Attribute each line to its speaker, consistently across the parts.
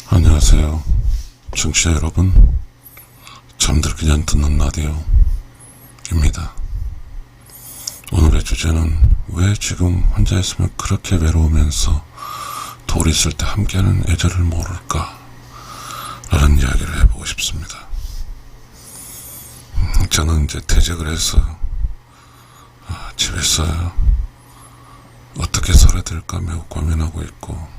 Speaker 1: 안녕하세요. 청취자 여러분, 잠들 그냥 듣는 라디오입니다. 오늘의 주제는 왜 지금 혼자 있으면 그렇게 외로우면서 둘이 있을 때 함께하는 애절을 모를까? 라는 이야기를 해보고 싶습니다. 저는 이제 퇴직을 해서 집에서 어떻게 살아야 될까 매우 고민하고 있고,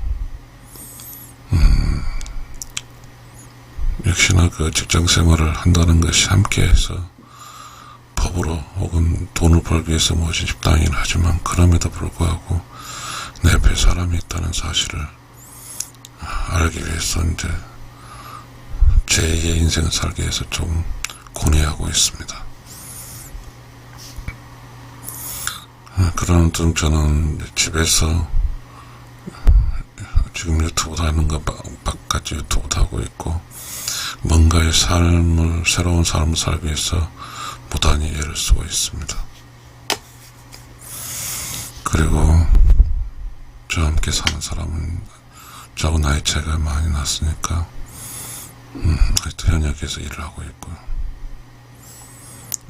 Speaker 1: 역시나 그 직장 생활을 한다는 것이 함께해서 법으로 혹은 돈을 벌기 위해서 무엇이 집단이긴 하지만, 그럼에도 불구하고 내 옆에 사람이 있다는 사실을 알기 위해서 이제 제2의 인생을 살기 위해서 좀 고뇌하고 있습니다. 그러는 중 저는 집에서 지금 유튜브도 하는 거 바깥 유튜브도 하고 있고, 뭔가의 새로운 삶을 살기 위해서 무단히 애를 쓰고 있습니다. 그리고 저와 함께 사는 사람은 저하고 나이 차이가 많이 났으니까 아직도 현역에서 일을 하고 있고요.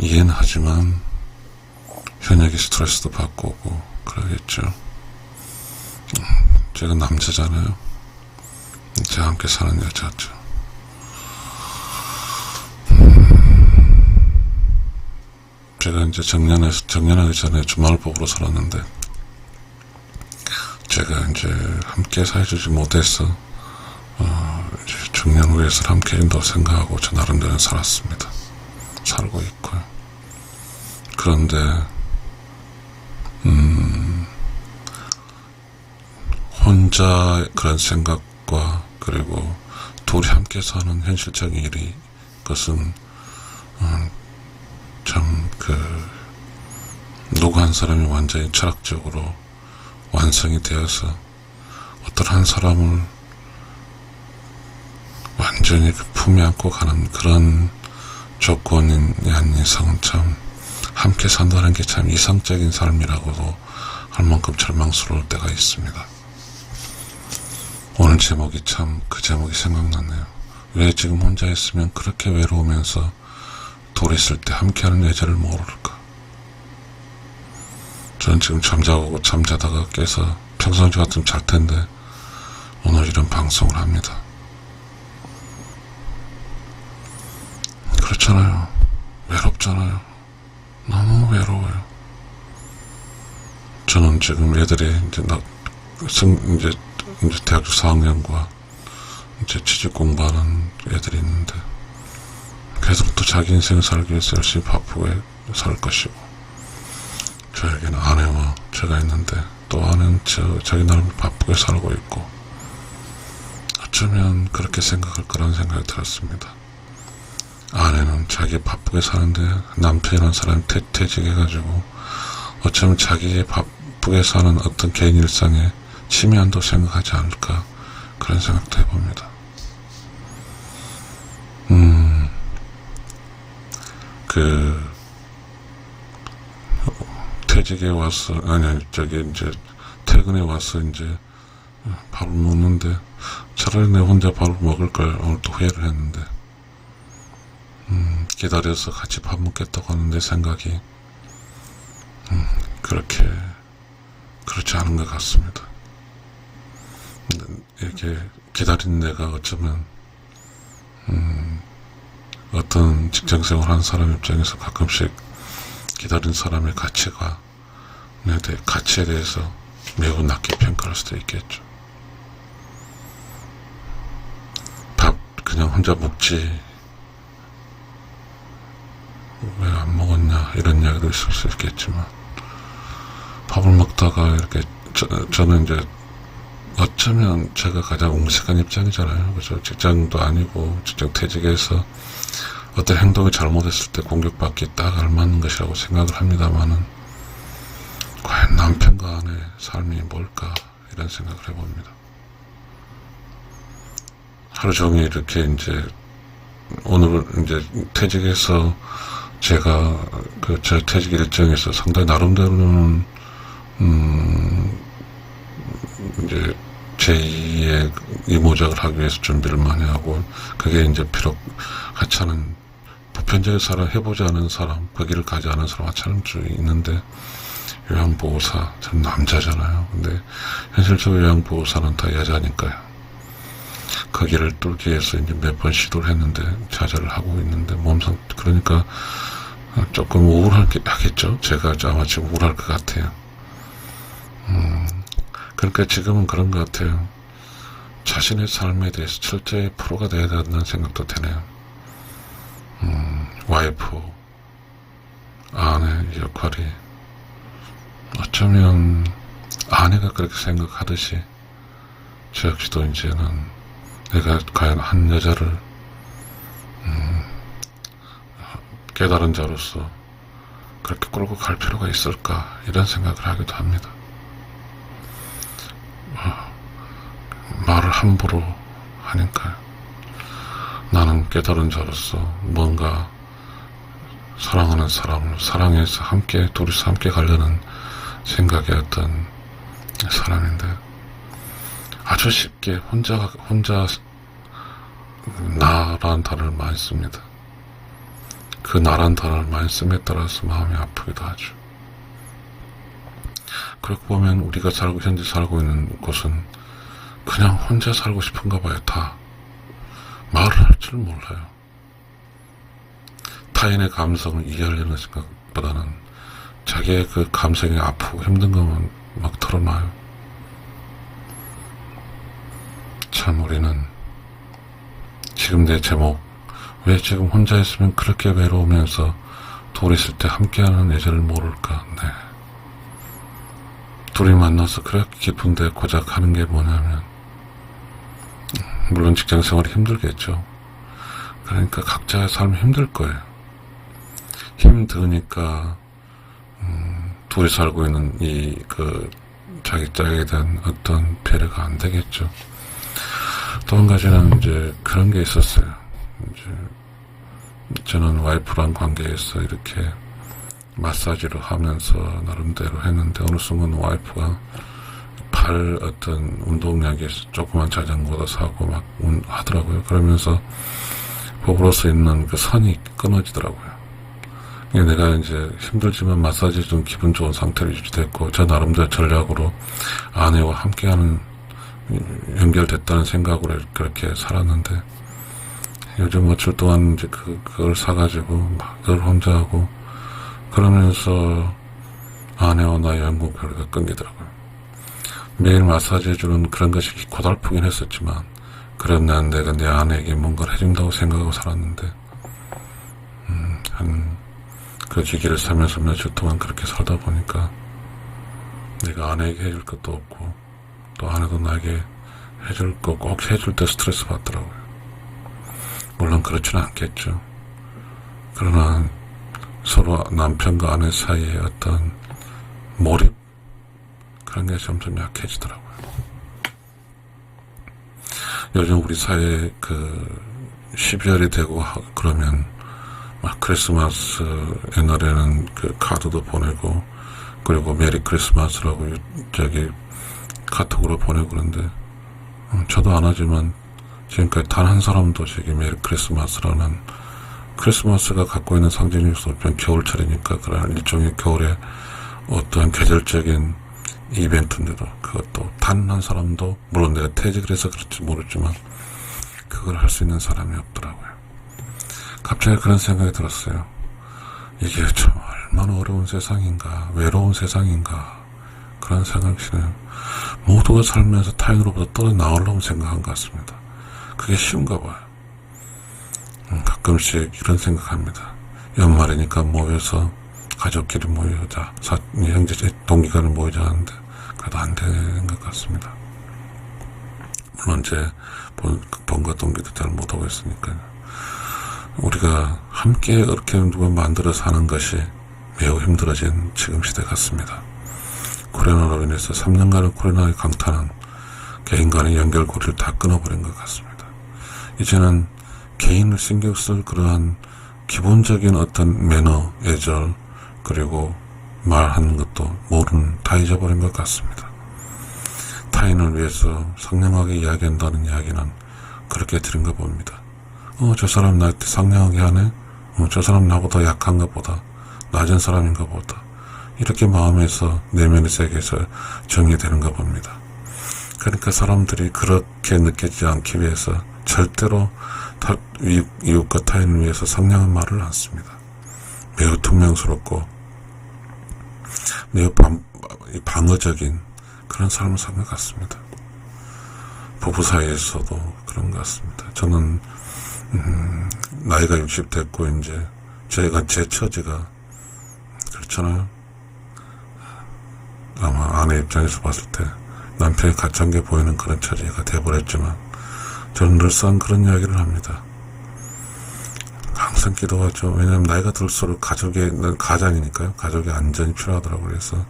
Speaker 1: 이해는 하지만 현역이 스트레스도 받고 오고 그러겠죠. 제가 남자잖아요. 저와 함께 사는 여자죠. 제가 이제 정년하기 전에 주말복으로 살았는데, 제가 이제 함께 살아주지 못해서 이제 정년 후에서 함께 해준다고 생각하고 저 나름대로 살았습니다. 살고 있고요. 그런데 혼자 그런 생각과, 그리고 둘이 함께 사는 현실적인 일이, 그것은 참 누구 한 사람이 완전히 철학적으로 완성이 되어서 어떤 한 사람을 완전히 품에 안고 가는 그런 조건이 아닌 이상은 참 함께 산다는 게 참 이상적인 삶이라고도 할 만큼 절망스러울 때가 있습니다. 오늘 제목이 참 그 제목이 생각났네요. 왜 지금 혼자 있으면 그렇게 외로우면서 둘이 있을 때 함께하는 애절을 모를까? 저는 지금 잠자다가 깨서 평상시 같으면 잘 텐데 오늘 이런 방송을 합니다. 그렇잖아요. 외롭잖아요. 너무 외로워요. 저는 지금 애들이 이제 대학교 4학년과 이제 취직 공부하는 애들이 있는데, 계속 또 자기 인생을 살기 위해서 열심히 바쁘게 살 것이고, 저에게는 아내와 제가 있는데 또 아내는 자기 나름 바쁘게 살고 있고, 어쩌면 그렇게 생각할 거라는 생각이 들었습니다. 아내는 자기 바쁘게 사는데 남편이라는 사람이 퇴직해가지고 어쩌면 자기의 바쁘게 사는 어떤 개인 일상에 침해한다고 생각하지 않을까, 그런 생각도 해봅니다. 퇴직에 와서, 이제 퇴근에 와서 이제 밥을 먹는데, 차라리 내 혼자 밥을 먹을 걸 오늘 또 후회를 했는데, 기다려서 같이 밥 먹겠다고 하는 내 생각이 그렇지 않은 것 같습니다. 이렇게 기다린 내가 어쩌면 어떤 직장생활 하는 사람 입장에서 가끔씩 기다린 사람의 가치에 대해서 매우 낮게 평가할 수도 있겠죠. 밥 그냥 혼자 먹지 왜 안 먹었냐, 이런 이야기도 있을 수 있겠지만, 밥을 먹다가 이렇게 저는 이제 어쩌면 제가 가장 옹색한 입장이잖아요. 그죠? 직장도 아니고 직장 퇴직해서 어떤 행동이 잘못했을 때 공격받기 딱 알맞는 것이라고 생각을 합니다만은, 과연 남편과 아내의 삶이 뭘까, 이런 생각을 해봅니다. 하루 종일 이렇게 이제 오늘 이제 퇴직해서 제가 제 퇴직 일정에서 상당히 나름대로는 이제 제2의 이모작을 하기 위해서 준비를 많이 하고, 그게 이제 비록 하찮은 보편적인 사람, 해보지 않은 사람, 그 길을 가지 않은 사람 하찮은 줄 있는데, 요양보호사, 저는 남자잖아요. 근데 현실적으로 요양보호사는 다 여자니까요. 그 길을 뚫기 위해서 이제 몇 번 시도를 했는데 좌절을 하고 있는데 그러니까 조금 우울하겠죠. 제가 아마 지금 우울할 것 같아요. 그러니까 지금은 그런 것 같아요. 자신의 삶에 대해서 철저히 프로가 돼야 된다는 생각도 드네요. 와이프, 아내 역할이 어쩌면 아내가 그렇게 생각하듯이 저 역시도 이제는 내가 과연 한 여자를 깨달은 자로서 그렇게 끌고 갈 필요가 있을까 이런 생각을 하기도 합니다. 말을 함부로 하니까요. 나는 깨달은 자로서 뭔가 사랑하는 사람을 사랑해서 둘이서 함께 가려는 생각의 어떤 사람인데 아주 쉽게 혼자 나란 단어를 많이 씁니다. 그 나란 단어를 많이 씀에 따라서 마음이 아프기도 하죠. 그렇게 보면 우리가 현재 살고 있는 곳은 그냥 혼자 살고 싶은가 봐요. 다 말을 할 줄 몰라요. 타인의 감성을 이해하려는 생각보다는 자기의 그 감성이 아프고 힘든 것만 막 털어놔요. 참 우리는 지금 내 제목 왜 지금 혼자 있으면 그렇게 외로우면서 둘이 있을 때 함께하는 예절을 모를까. 네. 둘이 만나서 그렇게 깊은데 고작 하는 게 뭐냐면 물론 직장생활이 힘들겠죠. 그러니까 각자의 삶이 힘들 거예요. 힘드니까 둘이 살고 있는 자기 짝에 대한 어떤 배려가 안 되겠죠. 또 한 가지는 이제 그런 게 있었어요. 이제 저는 와이프랑 관계에서 이렇게 마사지를 하면서 나름대로 했는데 어느 순간 와이프가 팔 어떤 운동약에서 조그만 자전거도 사고 막 하더라고요. 그러면서 법으로서 있는 그 선이 끊어지더라고요. 내가 이제 힘들지만 마사지 좀 기분 좋은 상태로 유지됐고 저 나름대로 전략으로 아내와 함께하는 연결됐다는 생각으로 그렇게 살았는데 요즘 며칠 동안 이제 그걸 사가지고 막 그걸 혼자 하고 그러면서 아내와 나의 연봉교류가 끊기더라고요. 매일 마사지 해주는 그런 것이 고달프긴 했었지만 그런 내가 내 아내에게 뭔가를 해준다고 생각하고 살았는데 그 기기를 사면서 며칠 동안 그렇게 살다 보니까 내가 아내에게 해줄 것도 없고 또 아내도 나에게 해줄 거 꼭 해줄 때 스트레스 받더라고요. 물론 그렇지는 않겠죠. 그러나 서로 남편과 아내 사이에 어떤 몰입 그런 게 점점 약해지더라고요. 요즘 우리 사회에 12월이 되고 그러면 막 크리스마스 옛날에는 그 카드도 보내고 그리고 메리 크리스마스라고 카톡으로 보내고 그런데 저도 안 하지만 지금까지 단 한 사람도 저기 메리 크리스마스라는 크리스마스가 갖고 있는 상징일 수 없지만 겨울철이니까 그런 일종의 겨울의 어떠한 계절적인 이벤트인데도 그것도 단 한 사람도 물론 내가 퇴직을 해서 그럴지 모르지만 그걸 할 수 있는 사람이 없더라고요. 갑자기 그런 생각이 들었어요. 이게 참 얼마나 어려운 세상인가 외로운 세상인가 그런 생각이 드네요. 모두가 살면서 타인으로부터 떨어져 나오려고 생각한 것 같습니다. 그게 쉬운가 봐요. 가끔씩 이런 생각합니다. 연말이니까 모여서 가족끼리 모여자 형제 동기간을 모이자 하는데 그래도 안 되는 것 같습니다. 물론 제 본가 동기도 잘 못하고 있으니까요. 우리가 함께 이렇게 누가 만들어서 하는 것이 매우 힘들어진 지금 시대 같습니다. 코로나로 인해서 3년간의 코로나의 강타는 개인 간의 연결고리를 다 끊어버린 것 같습니다. 이제는 개인을 신경 쓸 그러한 기본적인 어떤 매너, 예절, 그리고 말하는 것도 다 잊어버린 것 같습니다. 타인을 위해서 상냥하게 이야기한다는 이야기는 그렇게 들은가 봅니다. 저 사람 나한테 상냥하게 하네? 저 사람 나보다 약한가 보다. 낮은 사람인가 보다. 이렇게 마음에서 내면의 세계에서 정리되는가 봅니다. 그러니까 사람들이 그렇게 느끼지 않기 위해서 절대로 이웃과 타인을 위해서 상냥한 말을 않습니다. 매우 퉁명스럽고 매우 방어적인 그런 삶을 사는 것 같습니다. 부부 사이에서도 그런 것 같습니다. 저는 나이가 60 됐고 이제 제 처지가 그렇잖아요. 아마 아내 입장에서 봤을 때 남편이 가짠게 보이는 그런 처지가 돼버렸지만 저는 늘상 그런 이야기를 합니다. 항상 기도하죠. 왜냐하면 나이가 들수록 가장이니까요. 가족의 안전이 필요하더라고요. 그래서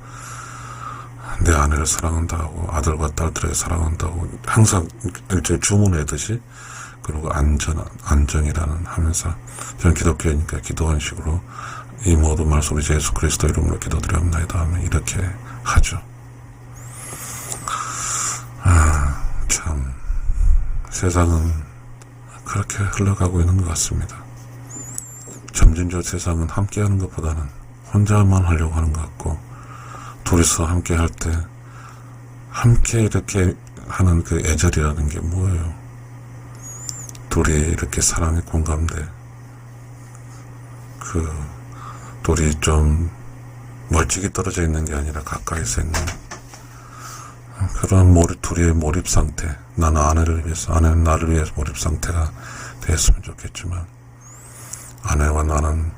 Speaker 1: 내 아내를 사랑한다고, 아들과 딸들에게 사랑한다고 항상 일종의 주문하듯이, 그리고 안전이라는 하면서 저는 기독교니까 기도한 식으로 이 모든 말씀 우리 예수 그리스도 이름으로 기도드리옵나이다 하면 이렇게 하죠. 참 세상은 그렇게 흘러가고 있는 것 같습니다. 점진적 세상은 함께하는 것보다는 혼자만 하려고 하는 것 같고, 둘이서 함께 할 때 함께 이렇게 하는 그 애절이라는 게 뭐예요? 둘이 이렇게 사랑에 공감돼, 둘이 좀 멀찍이 떨어져 있는 게 아니라 가까이서 있는 그런 둘의 몰입 상태, 나는 아내를 위해서, 아내는 나를 위해서 몰입 상태가 됐으면 좋겠지만, 아내와 나는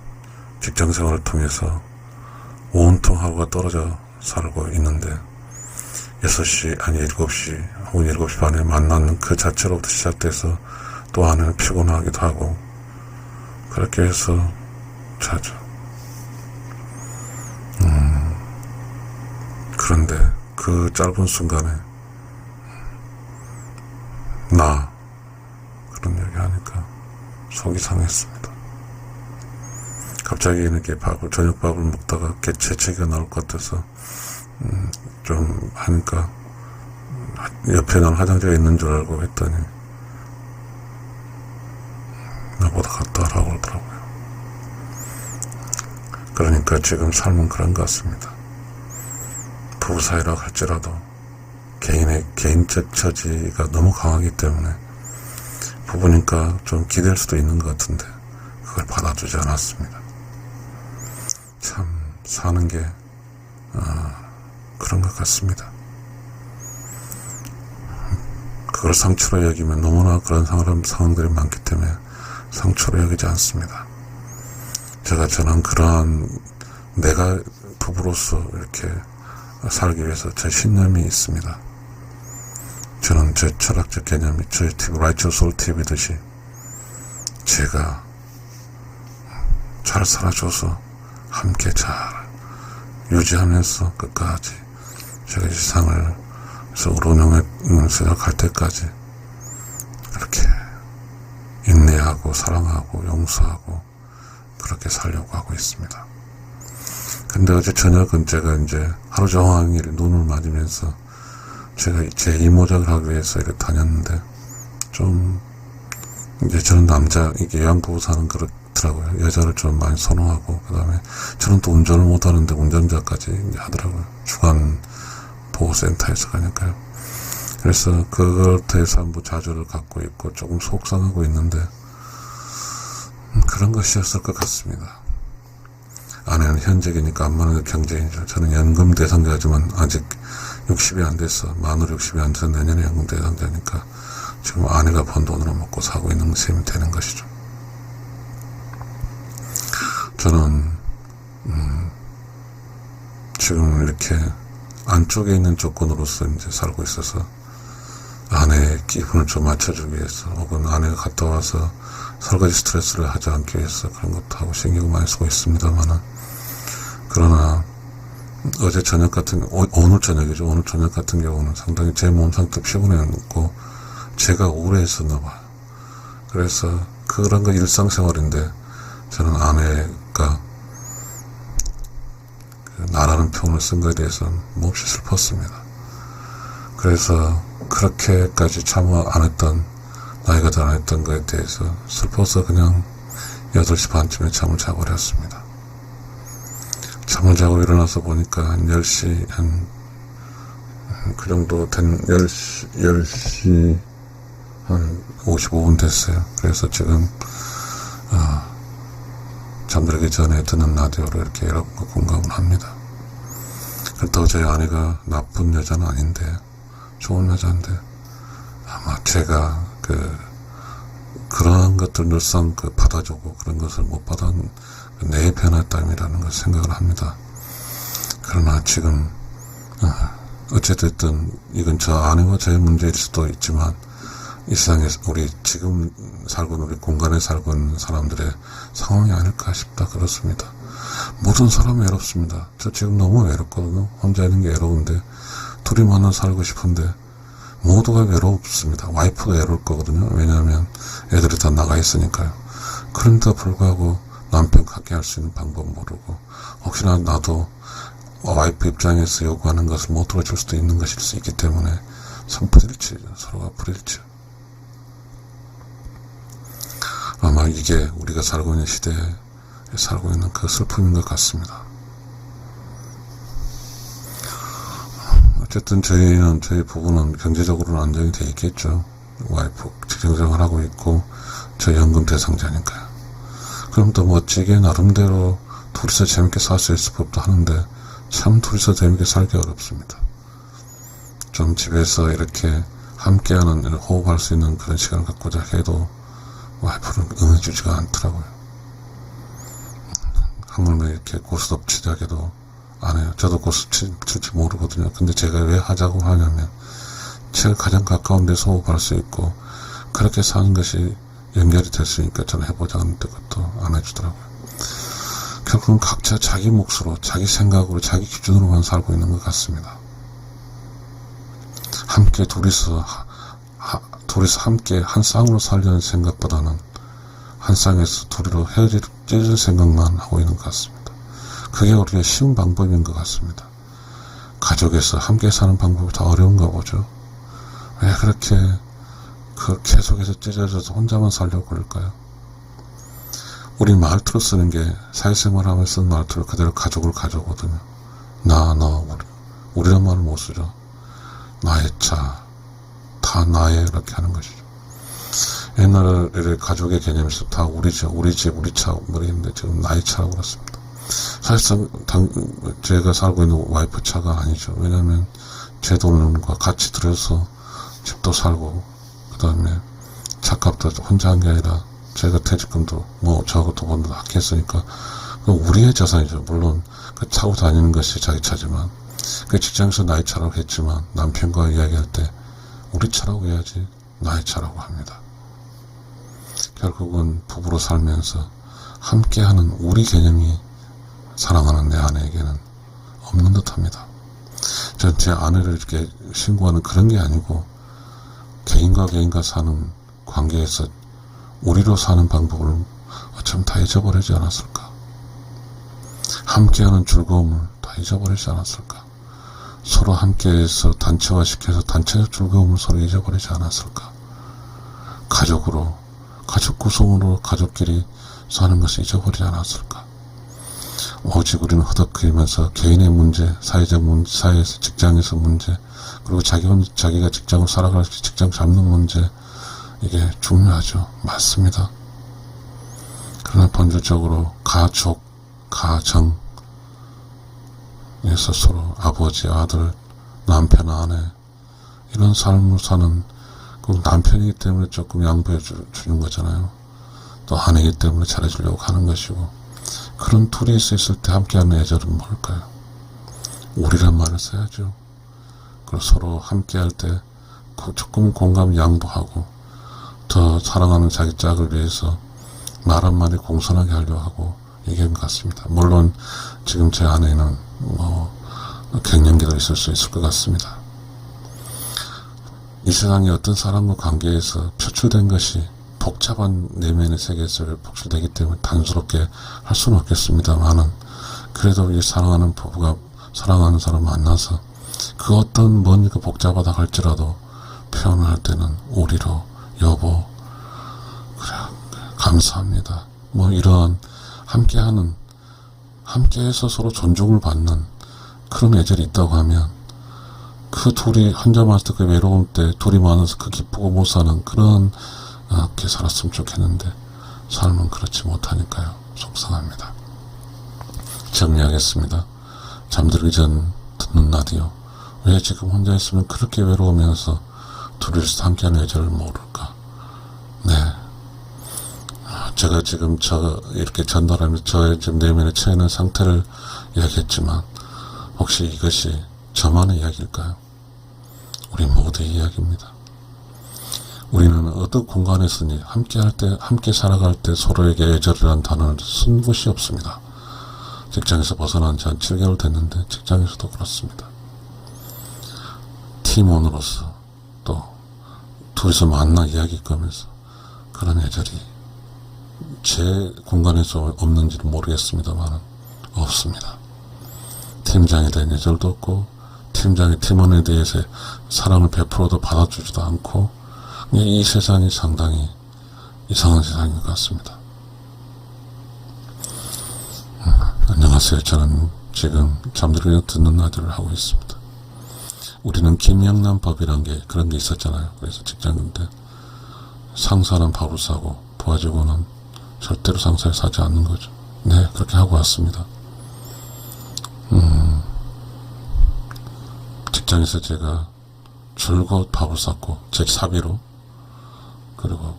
Speaker 1: 직장 생활을 통해서 온통 하루가 떨어져 살고 있는데 6시 아니 7시 혹은 7시 반에 만나는 그 자체로부터 시작돼서 또 아내는 피곤하기도 하고 그렇게 해서 자죠. 그런데 그 짧은 순간에 그런 얘기 하니까 속이 상했습니다. 갑자기 이렇게 저녁밥을 먹다가 재채기가 나올 것 같아서 좀 하니까 옆에 난 화장대가 있는 줄 알고 했더니 나보다 갔다 하라고 그러더라고요. 그러니까 지금 삶은 그런 것 같습니다. 부부 사이라고 할지라도 개인적 처지가 너무 강하기 때문에 부부니까 좀 기댈 수도 있는 것 같은데 그걸 받아주지 않았습니다. 참 사는 게 그런 것 같습니다. 그걸 상처로 여기면 너무나 그런 상황들이 많기 때문에 상처로 여기지 않습니다. 저는 그러한 내가 부부로서 이렇게 살기 위해서 제 신념이 있습니다. 저는 제 철학적 개념이 저희 TV, 라이처 소울 TV듯이 제가 잘 살아줘서 함께 잘 유지하면서 끝까지 제가 이 세상을 운영하면서 갈 때까지 그렇게 인내하고 사랑하고 용서하고 그렇게 살려고 하고 있습니다. 근데 어제 저녁은 제가 이제 하루 종일 눈을 맞으면서 제가 제 이모작을 하기 위해서 이렇게 다녔는데 좀 이제 저는 이게 요양부부 사는 그렇더라고요. 여자를 좀 많이 선호하고, 그 다음에 저는 또 운전을 못하는데 운전자까지 이제 하더라고요. 주간보호센터에서 가니까요. 그래서 그걸 대해서 뭐 자주를 갖고 있고 조금 속상하고 있는데 그런 것이었을 것 같습니다. 아내는 현직이니까 안마는 경제인이죠. 저는 연금 대상자지만 아직 60이 안 돼서, 만으로 60이 안 돼서 내년에 연금 대상자니까 지금 아내가 번 돈으로 먹고 사고 있는 셈이 되는 것이죠. 저는 지금 이렇게 안쪽에 있는 조건으로서 이제 살고 있어서 아내의 기분을 좀 맞춰주기 위해서, 혹은 아내가 갔다 와서 설거지 스트레스를 하지 않기 위해서 그런 것도 하고 신경을 많이 쓰고 있습니다만은, 그러나 어제 저녁 오늘 저녁이죠. 오늘 저녁 같은 경우는 상당히 제 몸 상태 피곤해갖고 제가 우울했었나 봐요. 그래서 그런 거 일상생활인데 저는 아내가 나라는 표현을 쓴 것에 대해서 몹시 슬펐습니다. 그래서 그렇게까지 잠을 안 했던, 나이가 더 안 했던 거에 대해서 슬퍼서 그냥 8시 반쯤에 잠을 자버렸습니다. 잠을 자고 일어나서 보니까 한 10시, 그 정도 된 10시 한 55분 됐어요. 그래서 지금, 잠들기 전에 듣는 라디오로 이렇게 여러분과 공감을 합니다. 그렇다고 저희 아내가 나쁜 여자는 아닌데, 좋은 여자인데, 아마 제가 그러한 것들 늘상 받아주고 그런 것을 못 받은 내 변화땀이라는 걸 생각을 합니다. 그러나 지금, 어찌됐든 이건 저 아내와 저의 문제일 수도 있지만, 이 세상에서 우리 지금 살고 있는, 우리 공간에 살고 있는 사람들의 상황이 아닐까 싶다. 그렇습니다. 모든 사람이 외롭습니다. 저 지금 너무 외롭거든요. 혼자 있는 게 외로운데, 둘이 만나 살고 싶은데 모두가 외롭습니다. 와이프도 외로울 거거든요. 왜냐하면 애들이 다 나가 있으니까요. 그런데도 불구하고 남편과 함께 할 수 있는 방법 모르고, 혹시나 나도 와이프 입장에서 요구하는 것을 못 들어줄 수도 있는 것일 수 있기 때문에 부딪히죠. 서로가 부딪히죠. 아마 이게 우리가 살고 있는 시대에 살고 있는 그 슬픔인 것 같습니다. 어쨌든 저희 부부는 경제적으로는 안정이 돼 있겠죠. 와이프 직장생활 하고 있고 저 연금 대상자니까요. 그럼 또 멋지게 나름대로 둘이서 재밌게 살 수 있을 법도 하는데, 참 둘이서 재밌게 살기 어렵습니다. 좀 집에서 이렇게 함께하는, 호흡할 수 있는 그런 시간을 갖고자 해도 와이프는 응해주지가 않더라고요. 하물며 이렇게 고스톱 치자기도 안 해요. 저도 고스톱 칠지 모르거든요. 근데 제가 왜 하자고 하냐면, 제가 가장 가까운 데서 호흡할 수 있고 그렇게 사는 것이 연결이 됐으니까 저는 해보자 하는데 그것도 안 해주더라고요. 결국은 각자 자기 몫으로, 자기 생각으로, 자기 기준으로만 살고 있는 것 같습니다. 함께 둘이서 함께 한 쌍으로 살려는 생각보다는 한 쌍에서 둘이로 찢을 생각만 하고 있는 것 같습니다. 그게 우리가 쉬운 방법인 것 같습니다. 가족에서 함께 사는 방법이 더 어려운가 보죠. 왜 그렇게 계속해서 찢어져서 혼자만 살려고 그럴까요? 우리 말투로 쓰는 게, 사회생활 하면서 쓰는 말투로 그대로 가족을 가져오거든요. 나, 너, 우리란 말을 못 쓰죠. 나의 차, 다 나의, 이렇게 하는 것이죠. 옛날에 가족의 개념에서 다 우리 집, 우리 차, 뭐 이랬는데 지금 나의 차라고 그랬습니다. 사실상 제가 살고 있는 와이프 차가 아니죠. 왜냐하면 제 돈과 같이 들여서 집도 살고, 그 다음에 차값도 혼자 한 게 아니라 제가 퇴직금도 저하고 두 번도 아꼈으니까 우리의 자산이죠. 물론 타고 다니는 것이 자기 차지만, 직장에서 나의 차라고 했지만 남편과 이야기할 때 우리 차라고 해야지 나의 차라고 합니다. 결국은 부부로 살면서 함께하는 우리 개념이 사랑하는 내 아내에게는 없는 듯 합니다. 전 제 아내를 이렇게 신고하는 그런 게 아니고, 개인과 사는 관계에서 우리로 사는 방법을 어쩜 다 잊어버리지 않았을까? 함께하는 즐거움을 다 잊어버리지 않았을까? 서로 함께해서 단체화시켜서 단체적 즐거움을 서로 잊어버리지 않았을까? 가족으로, 가족 구성으로 가족끼리 사는 것을 잊어버리지 않았을까? 오직 우리는 허덕거리면서 개인의 문제, 사회적 문제, 사회에서, 직장에서 문제, 그리고 자기가 직장을 살아갈 때 직장 잡는 문제, 이게 중요하죠. 맞습니다. 그러나 본질적으로 가족, 가정에서 서로 아버지, 아들, 남편, 아내, 이런 삶을 사는, 그 남편이기 때문에 조금 양보해 주는 거잖아요. 또 아내이기 때문에 잘해주려고 하는 것이고, 그런 둘이 있을 때 함께하는 애절은 뭘까요? 우리란 말을 써야죠. 그리고 서로 함께할 때 조금 공감 양보하고, 더 사랑하는 자기 짝을 위해서 말 한마디 공손하게 하려고 하고, 이게 것 같습니다. 물론 지금 제 아내는 갱년기도 있을 수 있을 것 같습니다. 이 세상에 어떤 사람과 관계에서 표출된 것이 복잡한 내면의 세계에서 폭출되기 때문에 단순하게 할 수는 없겠습니다만은, 그래도 이 사랑하는 부부가 사랑하는 사람 만나서 그 어떤 뭔가 복잡하다 할지라도 표현할 때는 우리로, 여보, 그래, 감사합니다. 뭐 이러한 함께해서 서로 존중을 받는 그런 애절이 있다고 하면 그 둘이 혼자 만났을 때 그 외로움 때 둘이 만나서 그 기쁘고 못 사는 그런 게 살았으면 좋겠는데 삶은 그렇지 못하니까요. 속상합니다. 정리하겠습니다. 잠들기 전 듣는 라디오. 왜 지금 혼자 있으면 그렇게 외로우면서 둘이서 함께하는 애절을 모를까? 네. 제가 지금 이렇게 전달하면서 저의 지금 내면에 처해 있는 상태를 이야기했지만 혹시 이것이 저만의 이야기일까요? 우리 모두의 이야기입니다. 우리는 어떤 공간에서니 함께 살아갈 때 서로에게 애절이라는 단어를 쓴 곳이 없습니다. 직장에서 벗어난 지 한 7개월 됐는데 직장에서도 그렇습니다. 팀원으로서 또 둘이서 만나 이야기 꺼면서 그런 애절이 제 공간에서 없는지는 모르겠습니다만 없습니다. 팀장에 대한 애절도 없고 팀장이 팀원에 대해서 사랑을 베풀어도 받아주지도 않고 이 세상이 상당히 이상한 세상인 것 같습니다. 안녕하세요. 저는 지금 잠들기 듣는 라디오를 하고 있습니다. 우리는 김영란 법이란 게 그런 게 있었잖아요. 그래서 직장인 때 상사는 밥을 사고 도와주고는 절대로 상사에 사지 않는 거죠. 네, 그렇게 하고 왔습니다. 직장에서 제가 줄곧 밥을 샀고 제 사비로, 그리고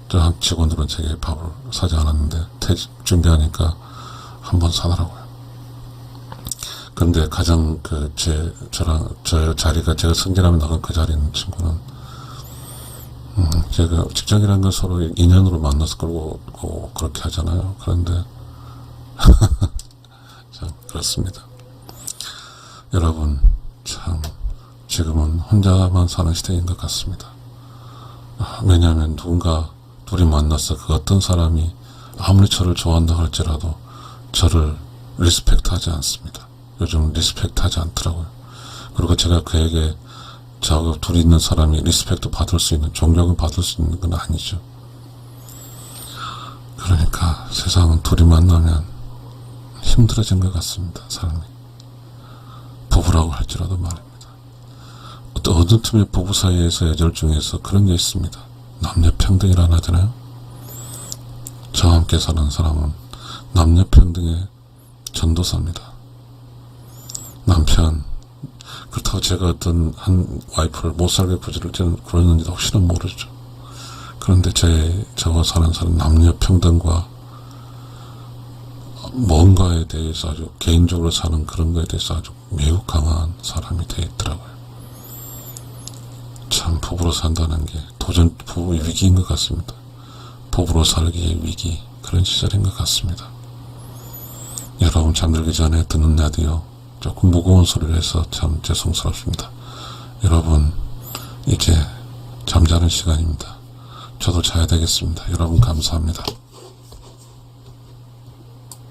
Speaker 1: 저 직원들은 제게 밥을 사지 않았는데 퇴직 준비하니까 한번 사더라고요. 그런데 가장 저 자리가 제가 승진하면 나간 그 자리에 있는 친구는 제가 직장이라는 건 서로 인연으로 만나서 끌고 그렇게 하잖아요. 그런데 참 그렇습니다. 여러분, 참 지금은 혼자만 사는 시대인 것 같습니다. 왜냐하면 둘이 만나서 그 어떤 사람이 아무리 저를 좋아한다 할지라도 저를 리스펙트하지 않습니다. 요즘 리스펙트하지 않더라고요. 그리고 제가 그에게 저 둘이 있는 사람이 리스펙트 받을 수 있는, 존경을 받을 수 있는 건 아니죠. 그러니까 세상은 둘이 만나면 힘들어진 것 같습니다. 삶이. 부부라고 할지라도 말입니다. 어느 틈에 부부 사이에서 애절 중에서 그런 게 있습니다. 남녀평등이라 하잖아요. 저와 함께 사는 사람은 남녀평등의 전도사입니다. 남편, 그렇다고 제가 어떤 한 와이프를 못 살게 그러는지 혹시나 모르죠. 그런데 저와 사는 사람 남녀평등과 뭔가에 대해서 아주 개인적으로 사는 그런 거에 대해서 아주 매우 강한 사람이 되어 있더라고요. 참 부부로 산다는 게 부부 위기인 것 같습니다. 부부로 살기의 위기, 그런 시절인 것 같습니다. 여러분 잠들기 전에 듣는 라디오 조금 무거운 소리를 해서 참 죄송스럽습니다. 여러분 이제 잠자는 시간입니다. 저도 자야 되겠습니다. 여러분 감사합니다.